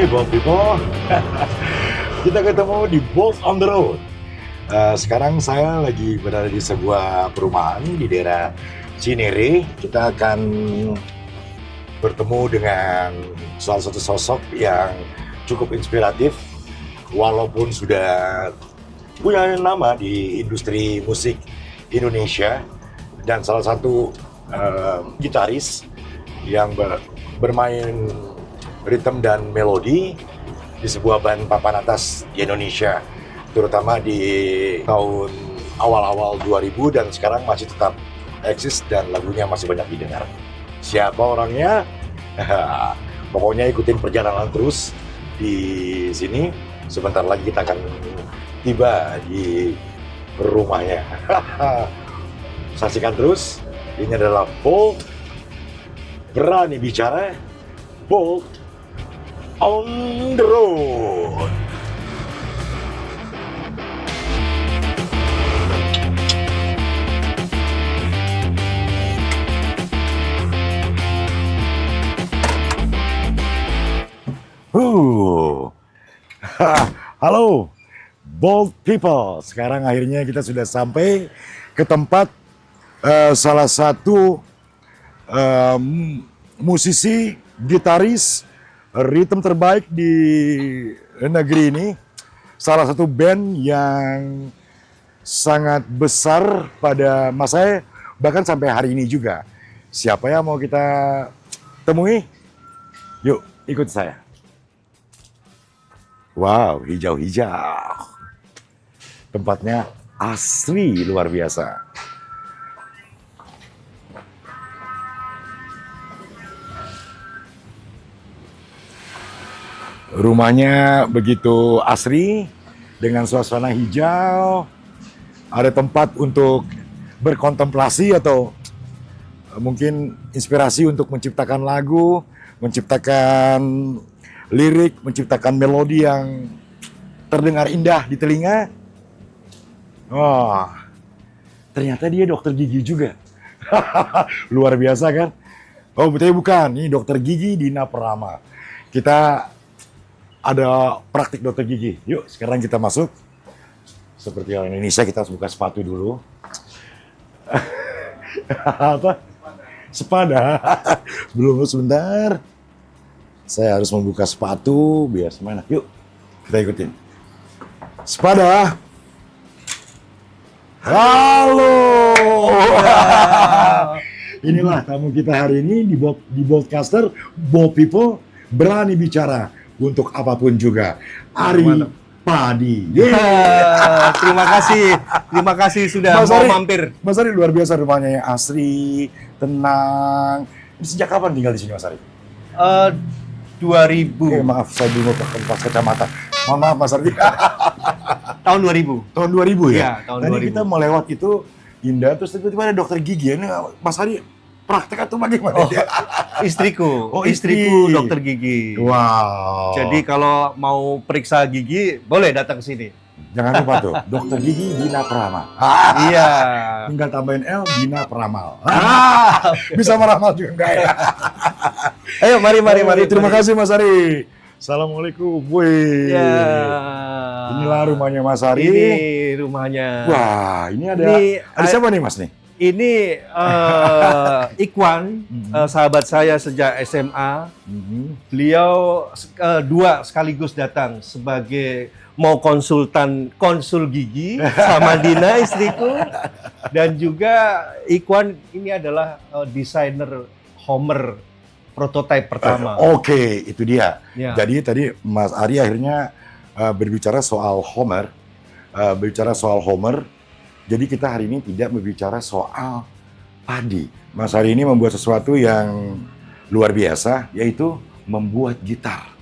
Hey Bob People, kita ketemu di Bold on the Road. Sekarang saya lagi berada di sebuah perumahan di daerah Cinere. Kita akan bertemu dengan salah satu sosok yang cukup inspiratif, walaupun sudah punya nama di industri musik Indonesia dan salah satu gitaris yang bermain ritme dan melodi di sebuah band papan atas di Indonesia, terutama di tahun awal-awal 2000 dan sekarang masih tetap eksis dan lagunya masih banyak didengar. Siapa orangnya? Pokoknya ikutin perjalanan terus di sini. Sebentar lagi kita akan tiba di rumahnya. Saksikan terus. Ini adalah Bold, berani bicara, Bold on the Road. Halo, Bold People. Sekarang akhirnya kita sudah sampai ke tempat salah satu musisi, gitaris, ritme terbaik di negeri ini. Salah satu band yang sangat besar pada masa saya, bahkan sampai hari ini juga. Siapa yang mau kita temui? Yuk, ikut saya. Wow, hijau-hijau. Tempatnya asli luar biasa. Rumahnya begitu asri, dengan suasana hijau. Ada tempat untuk berkontemplasi atau mungkin inspirasi untuk menciptakan lagu, menciptakan lirik, menciptakan melodi yang terdengar indah di telinga. Oh, ternyata dia dokter gigi juga. Luar biasa kan? Oh, betul bukan. Ini dokter gigi Dina Prama. Kita ada praktik dokter gigi. Yuk, sekarang kita masuk. Seperti orang Indonesia, kita harus buka sepatu dulu. Apa? Sepada. Belum, sebentar. Saya harus membuka sepatu biar semuanya. Yuk, kita ikutin. Sepada. Halo. Inilah tamu kita hari ini di Boldcaster, Bold People, berani bicara untuk apapun juga. Ari Padi. Terima kasih sudah Mas mau Ari, mampir. Mas Ari luar biasa rumahnya yang asri, tenang. Ini sejak kapan tinggal di sini Mas Ari? 2000. Maaf, saya dulu pas kacamata. Mohon maaf Mas Ari. Tahun 2000. Tahun 2000 ya? Iya, tahun Tadi 2000. kita mau lewat itu indah, terus tiba-tiba ada dokter gigi. Ini Mas Ari praktek atau bagaimana? Oh, istriku. Oh, Istriku istri. dokter gigi. Wow. Jadi kalau mau periksa gigi, boleh datang ke sini. Jangan lupa tuh, dokter gigi Dina Prama. Iya. Tinggal tambahin L, Dina Pramal. Bisa meramal juga enggak ya? Ayo, mari. Terima kasih Mas Ari. Assalamualaikum. Wih. Ya. Inilah rumahnya Mas Ari. Ini rumahnya. Wah, ini ada siapa nih Mas nih? Ini Ikhwan, sahabat saya sejak SMA. Beliau dua sekaligus datang sebagai mau konsul gigi sama Dina istriku, dan juga Ikhwan ini adalah desainer Homer prototipe pertama. Oke, itu dia. Ya. Jadi tadi Mas Ari akhirnya berbicara soal Homer, Jadi kita hari ini tidak berbicara soal padi. Mas Ari ini membuat sesuatu yang luar biasa, yaitu membuat gitar.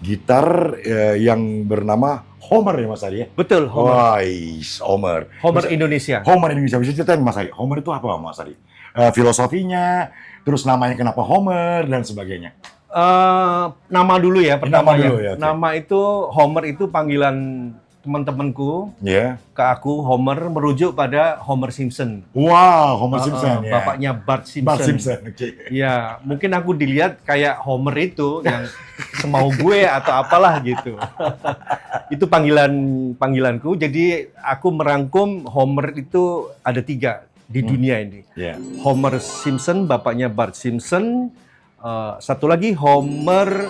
Gitar yang bernama Homer ya Mas Ari ya? Betul, Homer. Homer. Homer Indonesia. Homer Indonesia. Bisa ceritain Mas Ari, Homer itu apa Mas Ari? Filosofinya, terus namanya kenapa Homer, dan sebagainya. Nama dulu ya pertama. Nama dulu ya, oke. Nama itu Homer itu panggilan teman-temanku Ya. ke aku Homer merujuk pada Homer Simpson. Wow, Homer Simpson ya. Bapaknya Bart Simpson. Bart Simpson, oke. Ya, mungkin aku dilihat kayak Homer itu yang semau gue atau apalah gitu. Itu panggilanku. Jadi aku merangkum Homer itu ada 3 di dunia ini. Ya. Homer Simpson, bapaknya Bart Simpson. Satu lagi Homer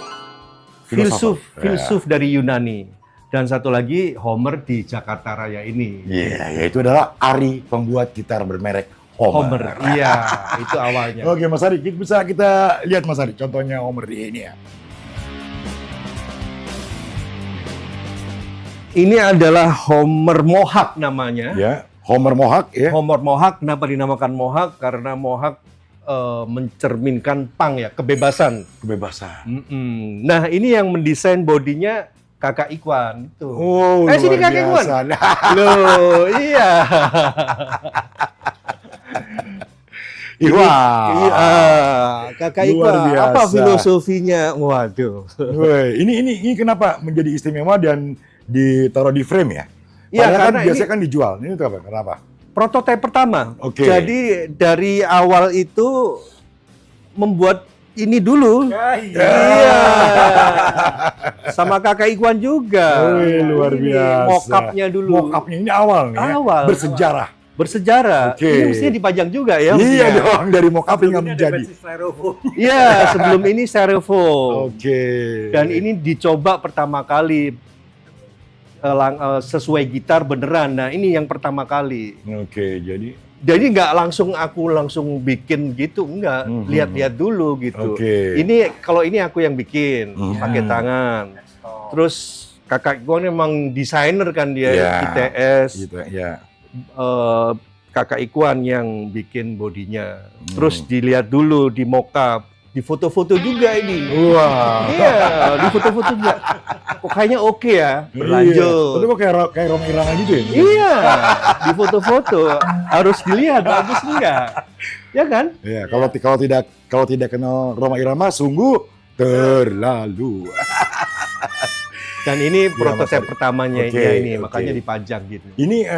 filsuf dari Yunani. Dan satu lagi Homer di Jakarta Raya ini. Iya, yaitu adalah Ari, pembuat gitar bermerek Homer. Iya, itu awalnya. Oke, Mas Ari, bisa kita lihat Mas Ari, contohnya Homer ini ya. Ini adalah Homer Mohawk namanya. Ya, Homer Mohawk ya. Homer Mohawk, kenapa dinamakan Mohawk? Karena Mohawk mencerminkan punk ya, kebebasan. Kebebasan. Nah, ini yang mendesain bodinya Kakak Iwan itu. Oh, sini luar Kakak Iwan. biasa. Loh, iya. Iya, Kakak Luar Iwan. biasa. Apa filosofinya? Waduh. Woi, ini kenapa menjadi istimewa dan ditaruh di frame ya? Iya, Padahal kan karena biasanya ini kan dijual. Ini tuh apa? Kenapa? prototipe pertama. Oke. Jadi dari awal itu membuat ini dulu. Iya. Sama Kakak Iwan juga. Wih, luar Ini biasa. mock-up-nya dulu. Mock-up-nya ini awal nih ya? Awal. Bersejarah. Bersejarah. Oke. Ini mestinya dipajang juga ya. Iya mestinya. dong, dari mock-up nggak menjadi. Iya, sebelum ini styrofoam. Oke. Dan ini dicoba pertama kali sesuai gitar beneran. Nah, ini yang pertama kali. Oke, jadi Nggak aku langsung bikin gitu, enggak. Lihat-lihat dulu gitu. Oke. Kalau ini aku yang bikin pakai tangan. Terus Kakak Iwan emang desainer kan dia, Ya, ITS. gitu ya. Kakak Iwan yang bikin bodinya. Terus dilihat dulu di mock-up, di foto-foto juga ini. Wah. Iya, di foto-foto juga. Kok kayaknya oke ya, Iya. berlanjut. Tapi kok kayak Roma Irama gitu ya? Iya, di foto-foto harus dilihat bagus enggak, ya kan? Iya, kalau tidak kenal Roma Irama sungguh terlalu. Dan ini Mas prototipe Ari. pertamanya Oke, ya ini, oke. makanya dipajang gitu. Ini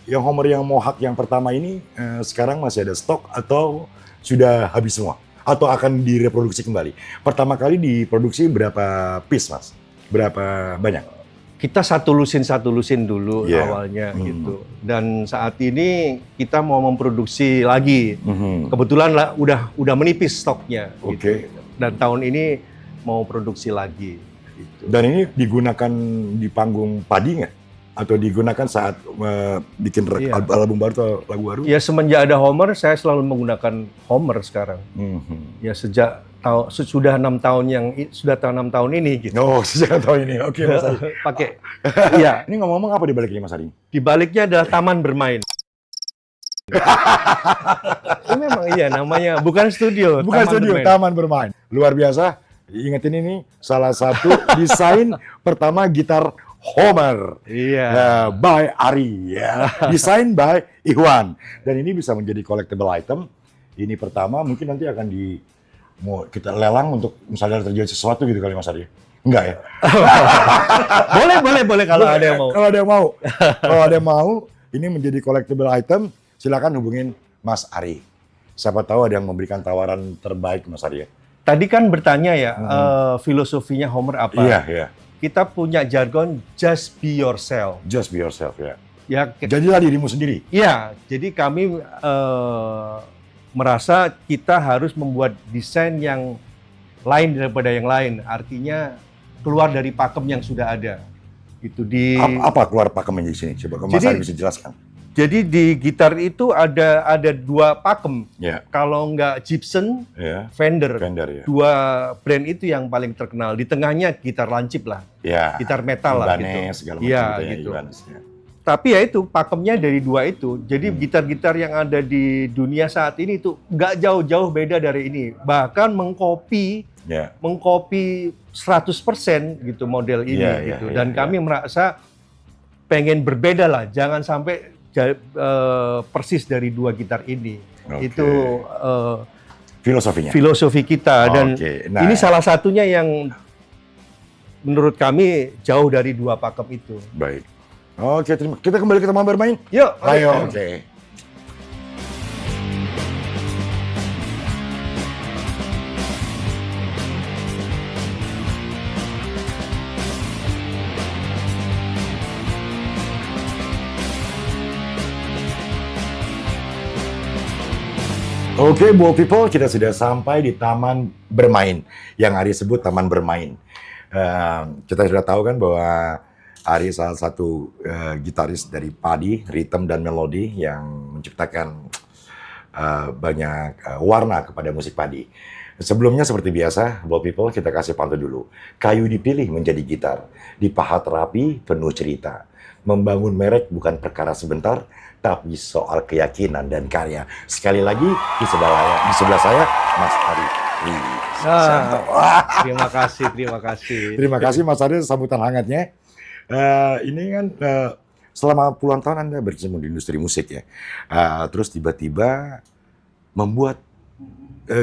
yang Homer yang Mohawk yang pertama ini sekarang masih ada stok atau sudah habis semua? Atau akan direproduksi kembali? Pertama kali diproduksi berapa piece, Mas? Berapa banyak? Kita satu lusin dulu Iya. awalnya gitu. Dan saat ini kita mau memproduksi lagi. Kebetulan udah menipis stoknya. Oke. Gitu. Dan tahun ini mau produksi lagi. Gitu. Dan ini digunakan di panggung padi nggak? Atau digunakan saat bikin Iya. album baru atau lagu baru? Ya semenjak ada Homer, saya selalu menggunakan Homer sekarang. Ya sejak sudah 6 tahun ini gitu. Oh, sejak tahun ini. Oke, Mas Ari. Pakai. Iya. Ini ngomong-ngomong apa di baliknya, Mas Ari? Di baliknya adalah taman bermain. Ini memang iya namanya, bukan studio. Bukan taman studio, bermain. taman bermain. Luar biasa. Ingetin ini salah satu desain pertama gitar Homer. Iya. By Ari. Ya. Desain by Iwan. Dan ini bisa menjadi collectible item. Ini pertama, mungkin nanti akan mau kita lelang untuk misalnya terjadi sesuatu gitu kali Mas Ari. Enggak ya? boleh kalau ada yang mau. Kalau ada yang mau. Kalau ada yang mau, ini menjadi collectible item, silakan hubungin Mas Ari. Siapa tahu ada yang memberikan tawaran terbaik Mas Ari ya. Tadi kan bertanya ya, filosofinya Homer apa? Iya, iya. Kita punya jargon just be yourself. Just be yourself ya. Ya, Jadilah dirimu sendiri. iya. Jadi kami merasa kita harus membuat desain yang lain daripada yang lain. Artinya keluar dari pakem yang sudah ada. Itu di. Apa keluar pakemnya di sini? Coba Mas Ari bisa jelaskan. Jadi di gitar itu ada 2 pakem. Ya. Kalau nggak Gibson, Ya. Fender. Fender ya. 2 brand itu yang paling terkenal. Di tengahnya gitar lancip lah, Ya. gitar metal lah gitu. Ibanez, segala macam Iya, itu ya, gitu. Ibanez, ya. Tapi ya itu pakemnya dari 2 itu. Jadi gitar-gitar yang ada di dunia saat ini itu nggak jauh-jauh beda dari ini. Bahkan mengkopi Ya. 100% gitu model ini Iya, gitu. iya, Dan iya, kami merasa pengen berbeda lah. Jangan sampai persis dari 2 gitar ini. Oke. Itu Filosofinya. filosofi kita. Dan Oke, nah. ini salah satunya yang menurut kami jauh dari 2 pakem itu. Baik. Oke, kita kembali ke teman bermain. Yuk, Ayo. Oke. Oke, Ball People, kita sudah sampai di taman bermain yang Ari sebut taman bermain. Kita sudah tahu kan bahwa Ari salah satu gitaris dari Padi, Rhythm dan Melody yang menciptakan banyak warna kepada musik Padi. Sebelumnya seperti biasa, Ball People, kita kasih pantun dulu. Kayu dipilih menjadi gitar, dipahat rapi, penuh cerita. Membangun merek bukan perkara sebentar, tapi soal keyakinan dan karya. Sekali lagi, di sebelah saya, Mas Ari. Terima kasih, terima kasih. Terima kasih Mas Ari sambutan hangatnya. Ini kan selama puluhan tahun Anda berkecimpung di industri musik ya. Terus tiba-tiba membuat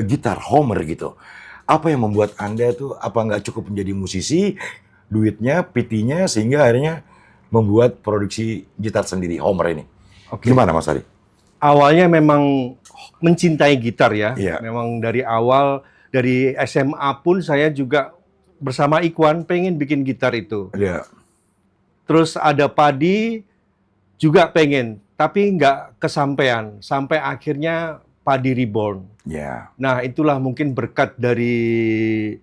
gitar Homer gitu. Apa yang membuat Anda tuh apa nggak cukup menjadi musisi, duitnya, PT-nya sehingga akhirnya membuat produksi gitar sendiri Homer ini? Oke. Gimana Mas Ari? Awalnya memang mencintai gitar ya. Iya. Memang dari awal, dari SMA pun saya juga bersama Ikhwan pengen bikin gitar itu. Iya. Terus ada Padi juga pengen, tapi nggak kesampaian. Sampai akhirnya Padi Reborn. Iya. Nah, itulah mungkin berkat dari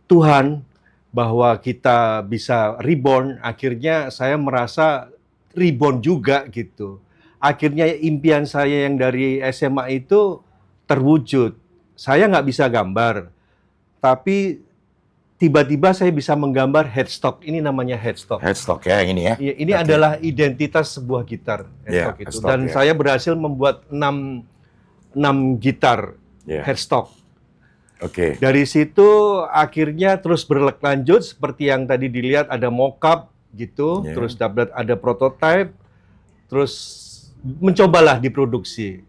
Tuhan bahwa kita bisa reborn. Akhirnya saya merasa reborn juga gitu. Akhirnya impian saya yang dari SMA itu terwujud. Saya nggak bisa gambar, tapi tiba-tiba saya bisa menggambar headstock. Ini namanya headstock. Headstock ya yang ini ya. Iya, ini Oke. adalah identitas sebuah gitar. Iya, Headstock itu. headstock, Dan ya. saya berhasil membuat 6 gitar Iya. headstock. Oke. Dari situ akhirnya terus berlanjut seperti yang tadi dilihat ada mock-up gitu, Yeah. terus ada prototype, terus mencobalah diproduksi.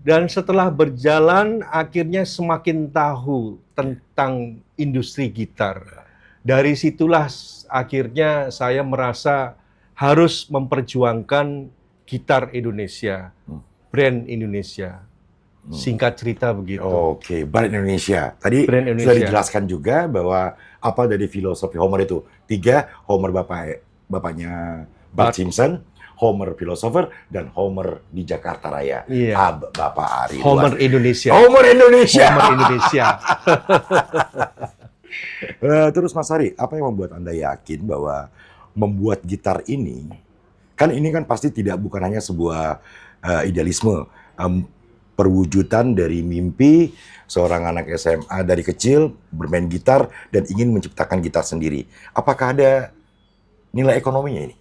Dan setelah berjalan akhirnya semakin tahu tentang industri gitar. Dari situlah akhirnya saya merasa harus memperjuangkan gitar Indonesia, brand Indonesia. Singkat cerita begitu. Oke, brand Indonesia. Tadi Brand sudah Indonesia. dijelaskan juga bahwa apa dari filosofi Homer itu. 3, Homer bapaknya Bart Simpson, Homer philosopher, dan Homer di Jakarta Raya. Iya. Bapak Ari. Homer Indonesia. Homer Indonesia. Homer Indonesia. Terus Mas Ari, apa yang membuat Anda yakin bahwa membuat gitar ini, kan ini kan pasti bukan hanya sebuah idealisme, perwujudan dari mimpi seorang anak SMA dari kecil bermain gitar dan ingin menciptakan gitar sendiri. Apakah ada nilai ekonominya ini?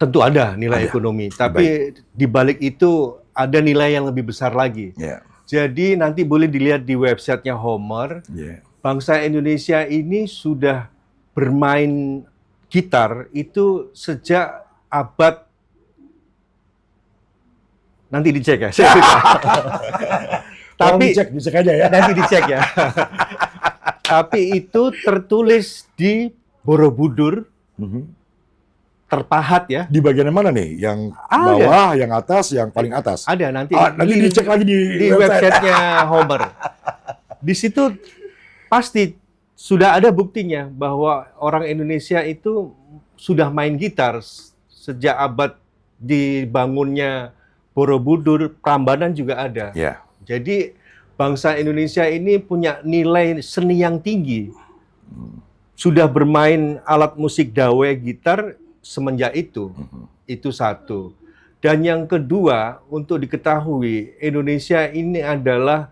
Tentu ada nilai Ada. ekonomi, tapi di balik itu ada nilai yang lebih besar lagi. Ya. Jadi nanti boleh dilihat di websitenya Homer. Yeah. Bangsa Indonesia ini sudah bermain gitar itu sejak abad, nanti dicek ya. Saya lupa. Tapi dicek aja ya. nanti dicek ya. Tapi itu tertulis di Borobudur, terpahat ya. Di bagian mana nih? Yang Ada. bawah, yang atas, yang paling atas? Ada nanti. Nanti dicek lagi di websitenya Homer. Di situ pasti sudah ada buktinya bahwa orang Indonesia itu sudah main gitar sejak abad dibangunnya Borobudur, Prambanan juga ada. Ya. Jadi bangsa Indonesia ini punya nilai seni yang tinggi. Sudah bermain alat musik dawe gitar semenjak itu. Itu satu. Dan yang kedua, untuk diketahui, Indonesia ini adalah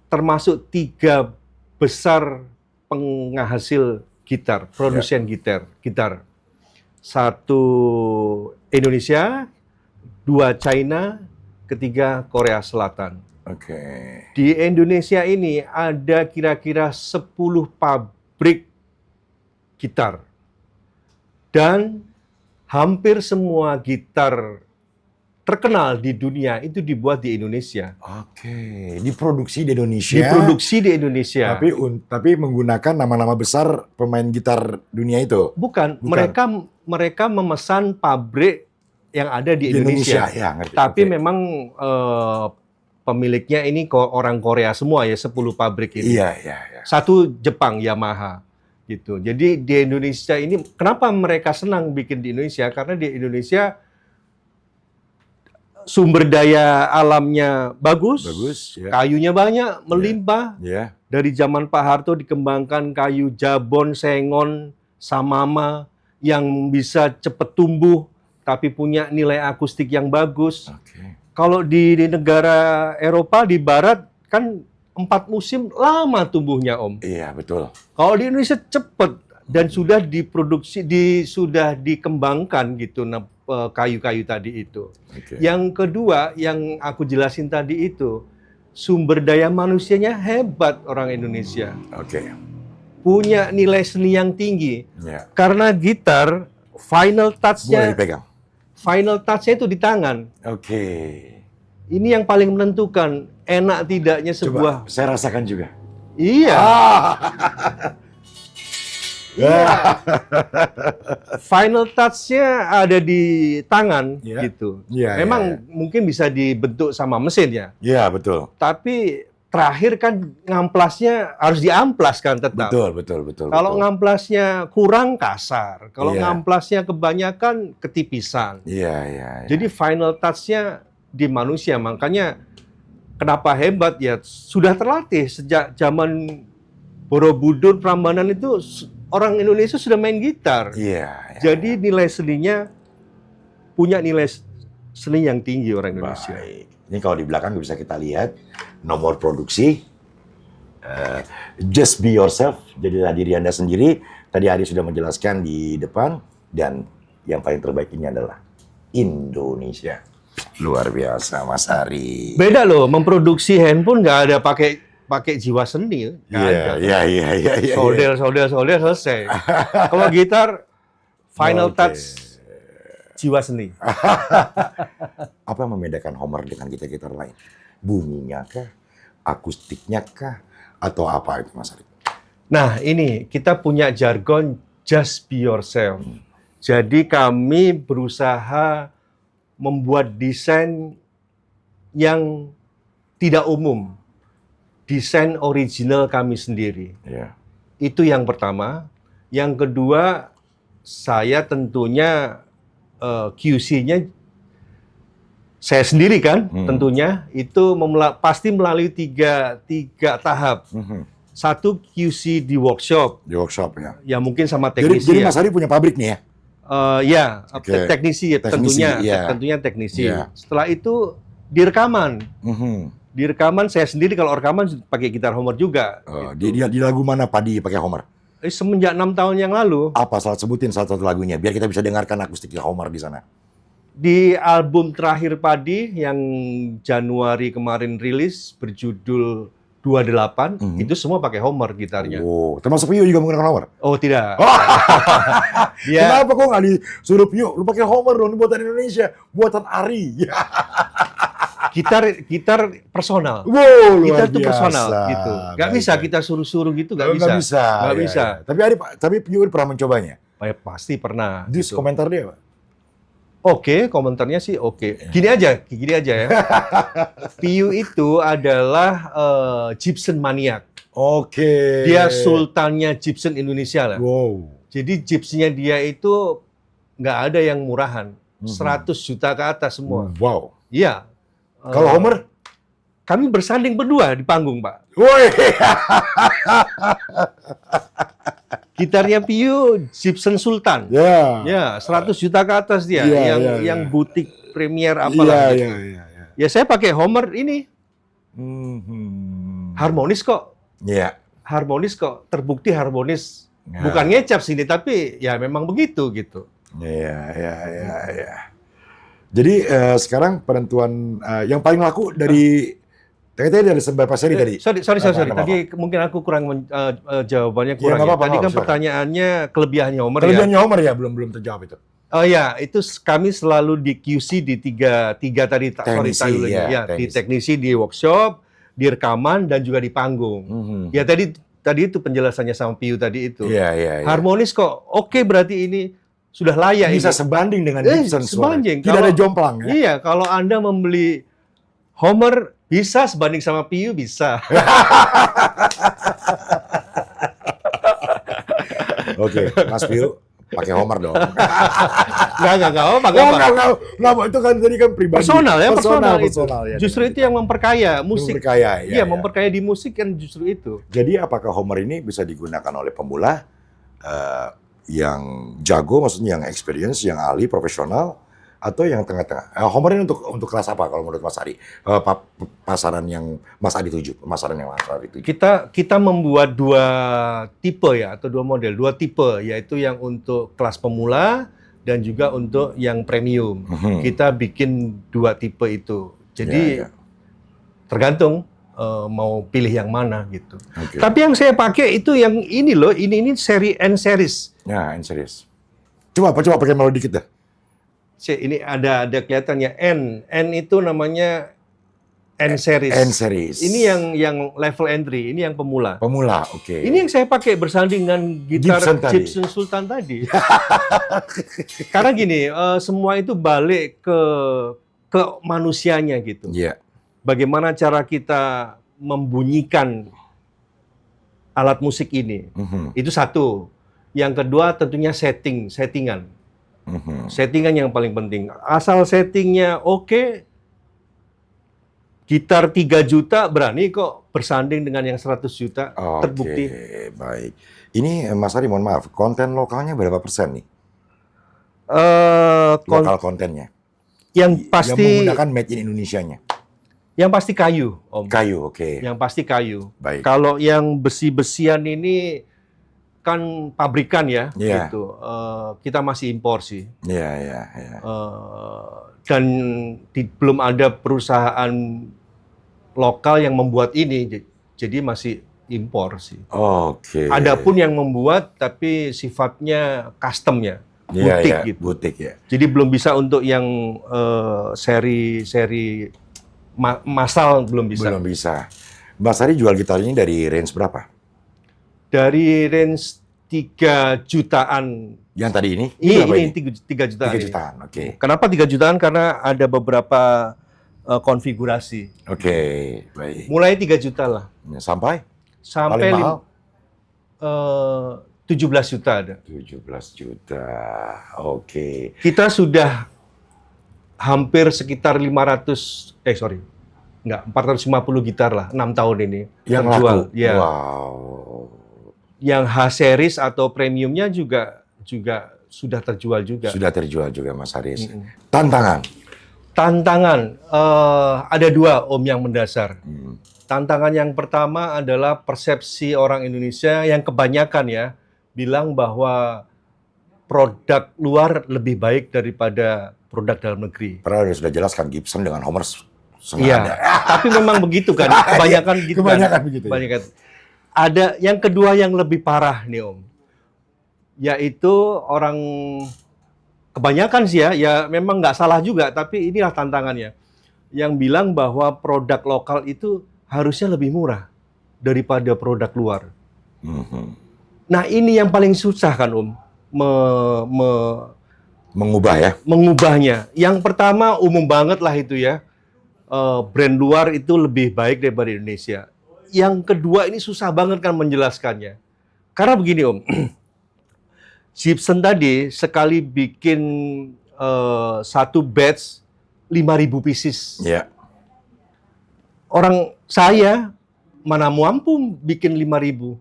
termasuk 3 besar penghasil gitar, produsen gitar. 1 Indonesia, 2 China, 3 Korea Selatan. Oke. Di Indonesia ini ada kira-kira 10 pabrik gitar. Dan hampir semua gitar terkenal di dunia itu dibuat di Indonesia. Oke, diproduksi di Indonesia. Diproduksi di Indonesia. Tapi menggunakan nama-nama besar pemain gitar dunia itu. Bukan. Bukan. Mereka memesan pabrik yang ada di Indonesia. Ya, ngerti. Tapi Oke. memang pemiliknya ini orang Korea semua ya, 10 pabrik ini. Iya. Satu Jepang, Yamaha. Gitu. Jadi di Indonesia ini, kenapa mereka senang bikin di Indonesia? Karena di Indonesia sumber daya alamnya bagus, ya. kayunya banyak, melimpah. Ya. Dari zaman Pak Harto dikembangkan kayu jabon, sengon, samama yang bisa cepat tumbuh, tapi punya nilai akustik yang bagus. Oke. Kalau di negara Eropa, di Barat, kan 4 musim lama tumbuhnya, Om. Iya, betul. Kalau di Indonesia cepat dan sudah diproduksi, sudah dikembangkan gitu, kayu-kayu tadi itu. Oke. Yang kedua, yang aku jelasin tadi itu, sumber daya manusianya hebat orang Indonesia. Oke. Punya nilai seni yang tinggi. Ya. Karena gitar, final Boleh touch-nya dipegang. itu di tangan. Oke. Ini yang paling menentukan enak tidaknya sebuah. Coba saya rasakan juga. Iya. Iya. Final touch-nya ada di tangan Iya. gitu. Iya, Memang mungkin bisa dibentuk sama mesin ya. Iya, betul. Tapi terakhir kan ngamplasnya harus diamplaskan tetap. Betul. Kalau ngamplasnya kurang kasar, kalau Iya. ngamplasnya kebanyakan ketipisan. Iya. Jadi final touch-nya di manusia, makanya kenapa hebat ya, sudah terlatih sejak zaman Borobudur, Prambanan itu orang Indonesia sudah main gitar. Iya. Jadi nilai seninya punya nilai seni yang tinggi orang Indonesia. Baik. Ini kalau di belakang bisa kita lihat nomor produksi. Just be yourself. Jadilah diri Anda sendiri. Tadi Ari sudah menjelaskan di depan, dan yang paling terbaik ini adalah Indonesia. Luar biasa, Mas Ari. Beda loh, memproduksi handphone nggak ada pakai jiwa seni. Nggak ada. Iya. Solder selesai. Kalau gitar final Oke. touch jiwa seni. Apa yang membedakan Homer dengan gitar-gitar lain? Bunyinya kah? Akustiknya kah? Atau apa itu, Mas Ari? Nah, ini kita punya jargon just be yourself. Jadi kami berusaha membuat desain yang tidak umum. Desain original kami sendiri. Iya. Itu yang pertama. Yang kedua, saya tentunya QC-nya saya sendiri kan, tentunya itu pasti melalui tiga tahap. Satu QC di workshop, Di workshop ya. ya mungkin sama Jadi teknisi Mas Ari punya pabrik nih ya? ya, Oke. teknisi ya, Teknisi, tentunya teknisi. Iya. Setelah itu direkaman. Mhm. Direkaman saya sendiri, kalau rekaman pakai gitar Homer juga. Oh, di lagu mana Padi pakai Homer? Semenjak 6 tahun yang lalu, Apa sebutin salah satu lagunya biar kita bisa dengarkan akustiknya Homer di sana. di album terakhir Padi yang Januari kemarin rilis berjudul 28, itu semua pakai Homer gitarnya. Oh, termasuk Pio juga menggunakan Homer? Oh tidak. Kenapa kok nggak disuruh Pio? Lu pakai Homer dong, ini buatan Indonesia, buatan Ari. Gitar personal. Wow, luar Gitar tuh biasa. personal gitu. Gak bisa Baik. kita suruh-suruh gitu, gak Nggak bisa. Nggak Iya, bisa. iya. Tapi Pio pernah mencobanya. Pasti pernah. Dis gitu. komentar dia, Pak. Oke, komentarnya sih oke. Gini aja ya. Piu itu adalah Gibson maniak. Oke. Dia sultannya Gibson Indonesia lah. Wow. Jadi Gibson-nya dia itu nggak ada yang murahan. 100 juta ke atas semua. Wow. Iya. Kalau Homer? Kami bersanding berdua di panggung, Pak. Woi. Gitarnya Piu Gibson Sultan. Ya. Ya, 100 juta ke atas dia. Iya, yang butik premier apalah. gitu. Iya. Ya saya pakai Homer ini. Mhm. Harmonis kok. Iya. Harmonis kok. Terbukti harmonis. Ya. Bukan ngecap sini, tapi ya memang begitu gitu. Iya. Jadi sekarang penentuan yang paling laku dari dari beberapa seri tadi. Sorry. Apa-apa. Tadi mungkin aku kurang jawabannya Ya, kurang. nggak apa-apa, Tadi kan silakan. pertanyaannya kelebihannya Homer Kelebihannya Homer ya belum terjawab itu. Oh ya, itu kami selalu di QC di tiga tadi, Teknisi, sorry ya, ya, di teknisi. teknisi, di workshop, di rekaman dan juga di panggung. Mhm. Ya tadi itu penjelasannya sama Piu tadi itu. Iya, iya, iya. Harmonis kok, oke berarti ini sudah layak Bisa ini. sebanding dengan Gibson suara. Sebanding. Tidak ada jomplang ya. Iya, kalau Anda membeli Homer bisa sebanding sama Piu bisa. Oke, Mas Piu pakai Homer dong. Enggak apa. Nggak, itu kan tadi kan pribadi. Personal ya. Ya, Justru itu yang memperkaya musik. Memperkaya, ya, Iya, memperkaya di musik kan justru itu. Jadi apakah Homer ini bisa digunakan oleh pemula yang jago, maksudnya yang experience, yang ahli, profesional, atau yang tengah-tengah? Homer ini untuk kelas apa kalau menurut Mas Ari? Pasaran yang Mas Ari tuju, Kita membuat dua tipe ya, atau dua model, dua tipe, yaitu yang untuk kelas pemula dan juga untuk yang premium. Kita bikin dua tipe itu. Jadi tergantung mau pilih yang mana gitu. Okay. Tapi yang saya pakai itu yang ini loh, ini seri N series. Ya, N series. Coba pakai melodi dikit dah. Ini ada kelihatannya N itu namanya N series. N series. Ini yang level entry, ini yang pemula. Pemula, oke. Ini yang saya pakai bersanding dengan gitar Gibson Sultan tadi. Karena gini, semua itu balik ke manusianya gitu. Iya. Bagaimana cara kita membunyikan alat musik ini. Itu satu. Yang kedua tentunya settingan. Settingan yang paling penting. Asal settingnya oke, gitar 3 juta berani kok bersanding dengan yang 100 juta. Terbukti. Oke, baik. Ini Mas Ari, mohon maaf, konten lokalnya berapa persen nih? Lokal kontennya. Yang pasti yang menggunakan made in Indonesia-nya. Yang pasti kayu, Om. Kayu, oke. Yang pasti kayu. Baik. Kalau yang besi-besian ini kan pabrikan ya, gitu. Kita masih impor sih. Iya. Dan belum ada perusahaan lokal yang membuat ini, jadi masih impor sih. Oke. Adapun yang membuat, tapi sifatnya custom ya, butik gitu. Butik ya. Jadi belum bisa untuk yang seri massal belum bisa. Belum bisa. Mas Ari jual gitar ini dari range berapa? Dari range 3 jutaan. Yang tadi ini? Ini 3 jutaan. 3 jutaan, oke. Kenapa 3 jutaan? Karena ada beberapa konfigurasi. Oke, baik. Mulai 3 juta lah. Sampai? Sampai paling mahal? 17 juta ada. 17 juta, oke. Kita sudah hampir sekitar 450 gitar lah, 6 tahun ini. Yang terjual. laku? Ya. Wow. Yang H-series atau premiumnya juga sudah terjual juga. Sudah terjual juga, Mas Haris. Tantangan? Ada 2, Om, yang mendasar. Tantangan yang pertama adalah persepsi orang Indonesia yang kebanyakan ya, bilang bahwa produk luar lebih baik daripada produk dalam negeri. Padahal sudah jelaskan Gibson dengan Homer Iya, tapi memang begitu kan, kebanyakan gitu. Kebanyakan begitu. Kebanyakan. Ada yang kedua yang lebih parah nih, Om, yaitu orang kebanyakan sih ya memang nggak salah juga, tapi inilah tantangannya, yang bilang bahwa produk lokal itu harusnya lebih murah daripada produk luar. Nah ini yang paling susah kan, Om, mengubah ya? Mengubahnya. Yang pertama umum banget lah itu ya, brand luar itu lebih baik daripada Indonesia. Yang kedua ini susah banget kan menjelaskannya. Karena begini, Om, Gibson tadi sekali bikin satu batch 5.000 pieces. Iya. Orang saya mana mampu bikin 5.000.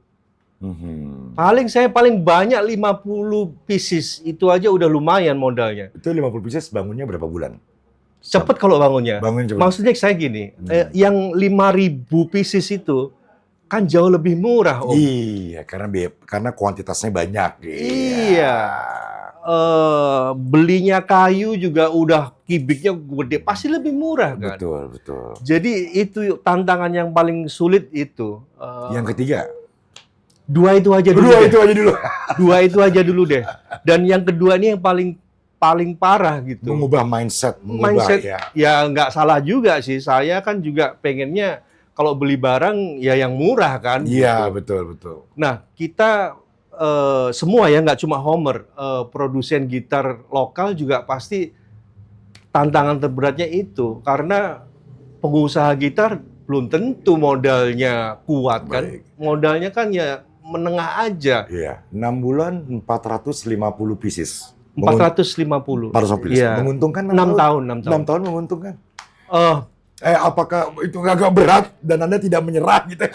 Paling banyak 50 pieces, itu aja udah lumayan modalnya. Itu 50 pieces bangunnya berapa bulan? Cepet kalau bangunnya. Maksudnya saya gini, yang 5.000 pieces itu kan jauh lebih murah, Om. Iya, karena kuantitasnya banyak. Iya. Belinya kayu juga udah kubiknya gede, pasti lebih murah kan. Betul. Jadi itu tantangan yang paling sulit itu. Yang ketiga? Dua itu aja dulu deh. Dan yang kedua ini yang paling paling parah gitu. Mengubah mindset, Mindset ya. ya nggak salah juga sih. Saya kan juga pengennya kalau beli barang ya yang murah kan. Iya, Gitu. betul. Nah kita semua ya nggak cuma Homer, produsen gitar lokal juga pasti tantangan terberatnya itu karena pengusaha gitar belum tentu modalnya kuat kan. Baik. Modalnya kan ya menengah aja. Iya, 6 bulan 450 pieces. 450. 450 pieces. Iya. Menguntungkan 6 tahun, 6 tahun menguntungkan. Eh, Apakah itu agak berat dan Anda tidak menyerah gitu?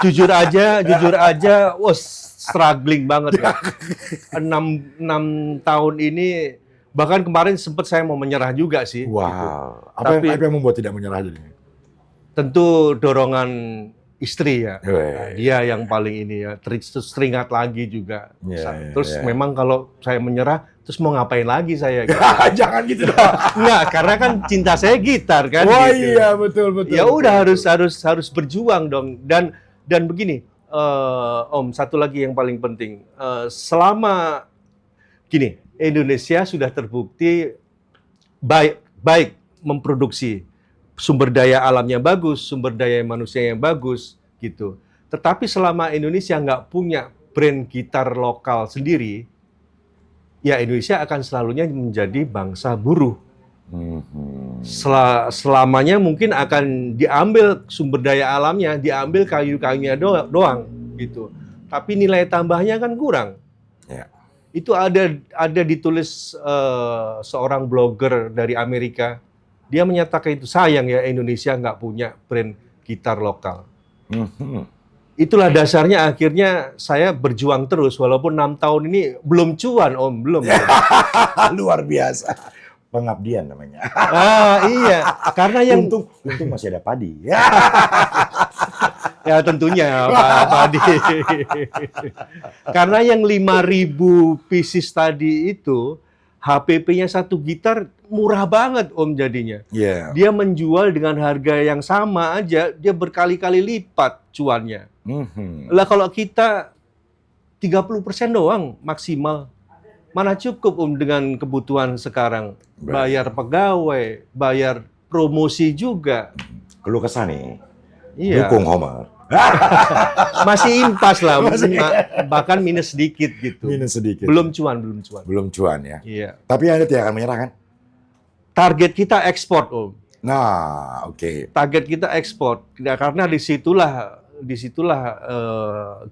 jujur aja, wah struggling banget ya. 6 tahun ini, bahkan kemarin sempat saya mau menyerah juga sih. Wow. Gitu. Apa yang membuat tidak menyerah jadinya? Tentu dorongan istri ya. Weh. Nah, dia yang paling ini ya, teringat lagi juga. Yeah, Terus yeah. memang kalau saya menyerah, terus mau ngapain lagi saya? Gitu. Jangan gitu dong. Enggak, karena kan cinta saya gitar kan. Wah gitu. iya betul. Ya udah harus berjuang dong. Dan begini, Om, satu lagi yang paling penting, selama gini, Indonesia sudah terbukti baik memproduksi sumber daya alamnya bagus, sumber daya manusia yang bagus, gitu. Tetapi selama Indonesia nggak punya brand gitar lokal sendiri, ya Indonesia akan selalunya menjadi bangsa buruh. Selamanya mungkin akan diambil sumber daya alamnya, diambil kayu-kayunya doang, gitu. Tapi nilai tambahnya kan kurang. Ya. Itu ada ditulis seorang blogger dari Amerika. Dia menyatakan itu sayang ya Indonesia nggak punya brand gitar lokal. Itulah dasarnya akhirnya saya berjuang terus walaupun 6 tahun ini belum cuan Om, belum. Luar biasa. Pengabdian namanya. Iya, karena yang untung masih ada padi. ya tentunya Pak Padi. Karena yang 5.000 pieces tadi itu HPP-nya satu gitar murah banget Om jadinya. Yeah. Dia menjual dengan harga yang sama aja, dia berkali-kali lipat cuannya. Lah kalau kita 30% doang maksimal. Mana cukup dengan kebutuhan sekarang. Bayar pegawai, bayar promosi juga. Keluh kesah nih. Iya. Dukung Homer. Masih impas lah, bahkan minus sedikit gitu. Minus sedikit. Belum cuan. Belum cuan ya. Iya. Tapi Anda tidak akan menyerah kan? Target kita ekspor, Om. Nah, oke. Target kita ekspor. Ya, karena disitulah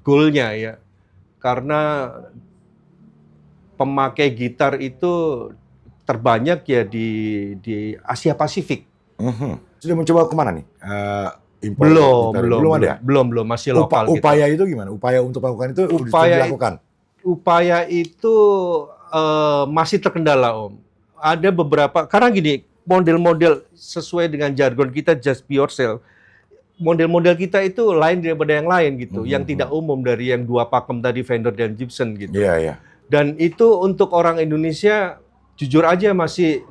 goalnya ya. Karena pemakai gitar itu terbanyak ya di Asia Pasifik. Sudah mencoba kemana nih? Impor Belum ada. Belum masih lokal. Upaya itu gimana? Upaya untuk melakukan itu dilakukan. Upaya itu masih terkendala Om. Ada beberapa karena gini model-model sesuai dengan jargon kita just be yourself. Model-model kita itu lain daripada yang lain gitu, yang tidak umum dari yang dua pakem tadi Fender dan Gibson gitu. Iya. Dan itu untuk orang Indonesia jujur aja masih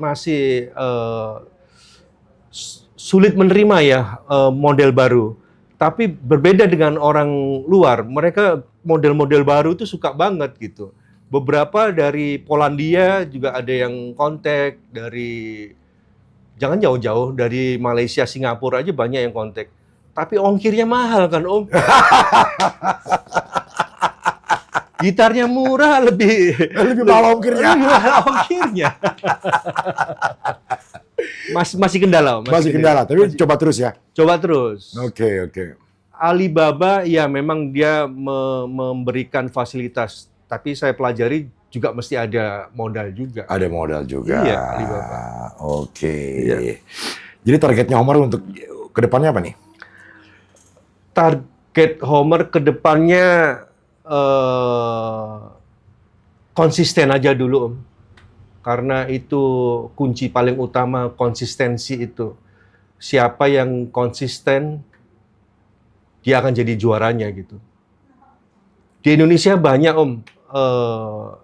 sulit menerima ya model baru. Tapi berbeda dengan orang luar, mereka model-model baru itu suka banget gitu. Beberapa dari Polandia juga ada yang kontak, dari jangan jauh-jauh dari Malaysia, Singapura aja banyak yang kontak. Tapi ongkirnya mahal kan Om. Gitarnya murah lebih mahal ongkirnya. Masih kendala, Om. Masih kendala, tapi coba terus ya. Coba terus. Oke. Alibaba ya memang dia memberikan fasilitas, tapi saya pelajari juga mesti ada modal juga. Ada modal juga. Iya, Alibaba. Oke. Iya. Jadi targetnya Homer untuk kedepannya apa nih? Target Homer kedepannya konsisten aja dulu Om. Karena itu kunci paling utama, konsistensi itu. Siapa yang konsisten, dia akan jadi juaranya gitu. Di Indonesia banyak Om,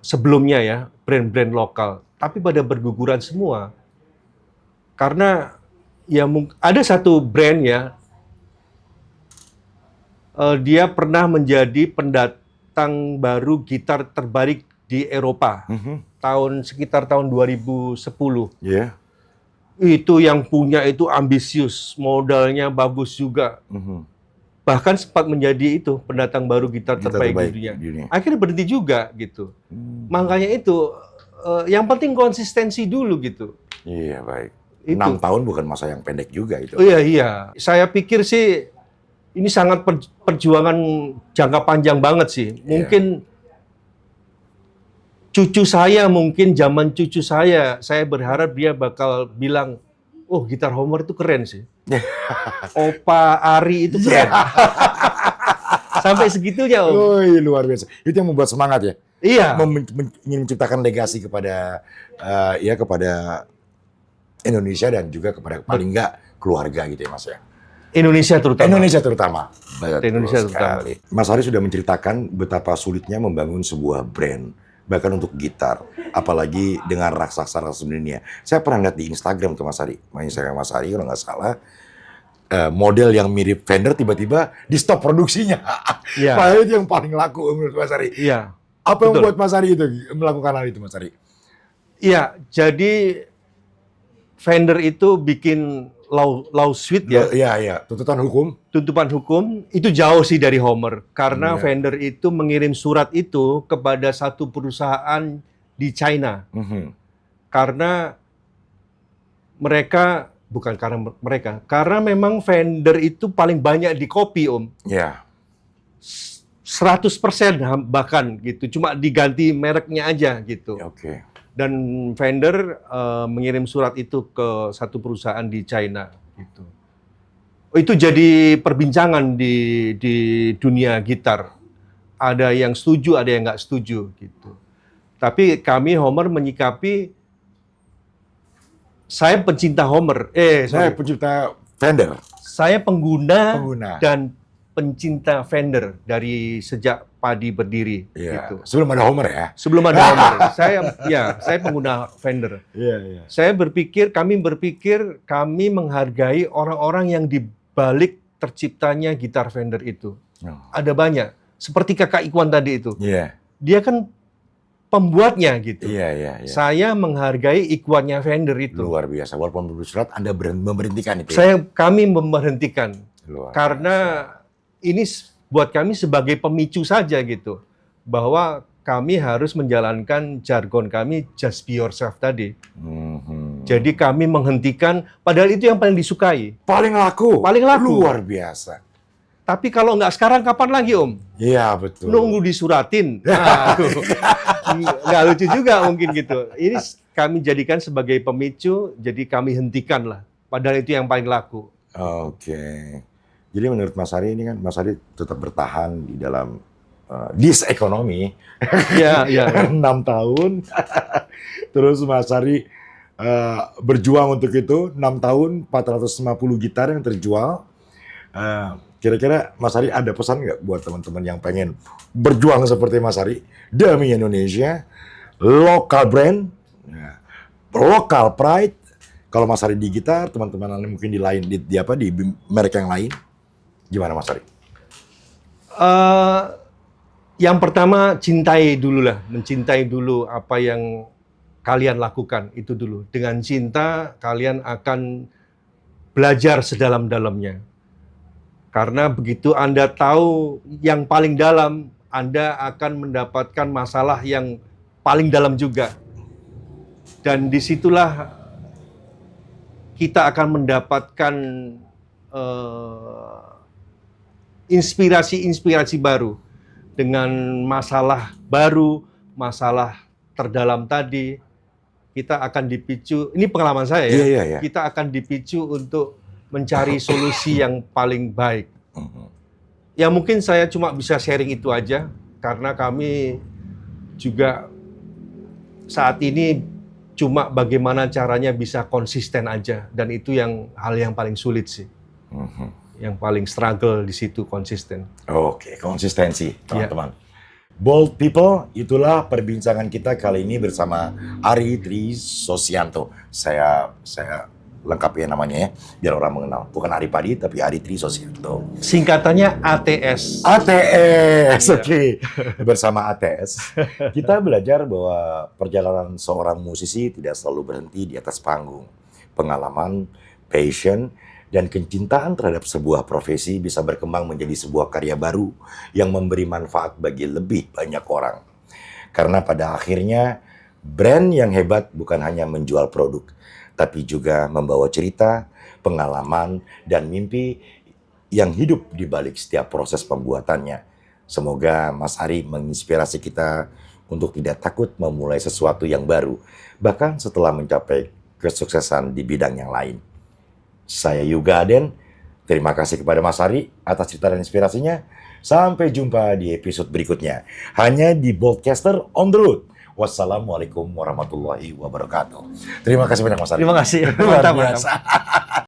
sebelumnya ya, brand-brand lokal. Tapi pada berguguran semua. Karena ya ada satu brand ya, dia pernah menjadi pendatang baru gitar terbaik di Eropa. sekitar tahun 2010. Iya. Itu yang punya itu ambisius, modalnya bagus juga. Bahkan sempat menjadi itu pendatang baru gitar terbaik di dunia. Akhirnya berhenti juga gitu. Makanya itu yang penting konsistensi dulu gitu. Iya, baik. Itu. 6 tahun bukan masa yang pendek juga itu. Iya. Saya pikir sih ini sangat perjuangan jangka panjang banget sih. Mungkin cucu saya, zaman cucu saya berharap dia bakal bilang, oh gitar Homer itu keren sih. Opa Ari itu keren. Sampai segitunya, Om. Oh, luar biasa. Itu yang membuat semangat ya? Iya. Ingin menciptakan legasi kepada kepada Indonesia dan juga kepada paling enggak keluarga gitu ya, Mas ya? Indonesia terutama. Indonesia terutama. Mas Ari sudah menceritakan betapa sulitnya membangun sebuah brand. Bahkan untuk gitar, apalagi dengan raksasa-raksasa dunia. Saya pernah lihat di Instagram tuh Mas Ari, Mas Ari kalau nggak salah, model yang mirip Fender tiba-tiba di stop produksinya. Iya. Padahal itu yang paling laku menurut Mas Ari. Iya. Apa yang membuat Mas Ari itu melakukan hal itu, Mas Ari? Iya, jadi Fender itu bikin lawsuit ya. Iya. Tuntutan hukum itu jauh sih dari Homer karena Iya. Fender itu mengirim surat itu kepada satu perusahaan di China. Karena karena memang Fender itu paling banyak di copy, Om. Iya. 100% bahkan gitu. Cuma diganti mereknya aja gitu. Oke. Dan Fender mengirim surat itu ke satu perusahaan di China gitu. Itu jadi perbincangan di dunia gitar. Ada yang setuju, ada yang nggak setuju gitu. Tapi kami Homer menyikapi saya pencinta Homer. Saya pencinta Fender. Saya pengguna dan pencinta Fender dari sejak Padi berdiri. Iya. Gitu. Sebelum ada Homer ya? Sebelum ada Homer. saya pengguna Fender. Iya. Kami berpikir kami menghargai orang-orang yang di balik terciptanya gitar Fender itu. Ada banyak. Seperti Kakak Ikwan tadi itu. Iya. Dia kan pembuatnya gitu. Iya. Saya menghargai Ikwannya Fender itu. Luar biasa. Walaupun bersurat Anda memberhentikan itu. Kami memberhentikan. Karena ini buat kami sebagai pemicu saja gitu. Bahwa kami harus menjalankan jargon kami just be yourself tadi. Jadi kami menghentikan, padahal itu yang paling disukai. Paling laku. Luar biasa. Tapi kalau nggak sekarang, kapan lagi, Om? Iya, betul. Nunggu disuratin. Nggak lucu juga mungkin gitu. Ini kami jadikan sebagai pemicu, jadi kami hentikan lah. Padahal itu yang paling laku. Oke. Jadi menurut Mas Ari ini kan, Mas Ari tetap bertahan di dalam this economy. Iya. 6 tahun. Terus Mas Ari berjuang untuk itu 6 tahun 450 gitar yang terjual. Kira-kira Mas Ari ada pesan nggak buat teman-teman yang pengen berjuang seperti Mas Ari demi Indonesia, lokal brand, lokal pride. Kalau Mas Ari di gitar, teman-teman mungkin di merek yang lain, gimana Mas Ari? Yang pertama mencintai dulu apa yang kalian lakukan itu dulu. Dengan cinta kalian akan belajar sedalam-dalamnya. Karena begitu Anda tahu yang paling dalam, Anda akan mendapatkan masalah yang paling dalam juga. Dan disitulah kita akan mendapatkan inspirasi-inspirasi baru. Dengan masalah baru, masalah terdalam tadi, kita akan dipicu, ini pengalaman saya ya, Iya. kita akan dipicu untuk mencari solusi yang paling baik. Ya mungkin saya cuma bisa sharing itu aja, karena kami juga saat ini cuma bagaimana caranya bisa konsisten aja, dan itu hal yang paling sulit sih. Yang paling struggle di situ konsisten. Oke, konsistensi teman-teman. Bold people, itulah perbincangan kita kali ini bersama Ari Tri Sosianto. Saya lengkapnya namanya ya, biar orang mengenal. Bukan Ari Padi, tapi Ari Trisosianto. Singkatannya ATS. ATS, Iya. oke. Bersama ATS, kita belajar bahwa perjalanan seorang musisi tidak selalu berhenti di atas panggung. Pengalaman, passion, dan kecintaan terhadap sebuah profesi bisa berkembang menjadi sebuah karya baru yang memberi manfaat bagi lebih banyak orang. Karena pada akhirnya, brand yang hebat bukan hanya menjual produk, tapi juga membawa cerita, pengalaman, dan mimpi yang hidup di balik setiap proses pembuatannya. Semoga Mas Ari menginspirasi kita untuk tidak takut memulai sesuatu yang baru, bahkan setelah mencapai kesuksesan di bidang yang lain. Saya Yuga Aden, terima kasih kepada Mas Ari atas cerita dan inspirasinya. Sampai jumpa di episode berikutnya, hanya di Boldcaster on the Road. Wassalamualaikum warahmatullahi wabarakatuh. Terima kasih banyak Mas Ari. Terima kasih. Luar Mantap, mantap. biasa.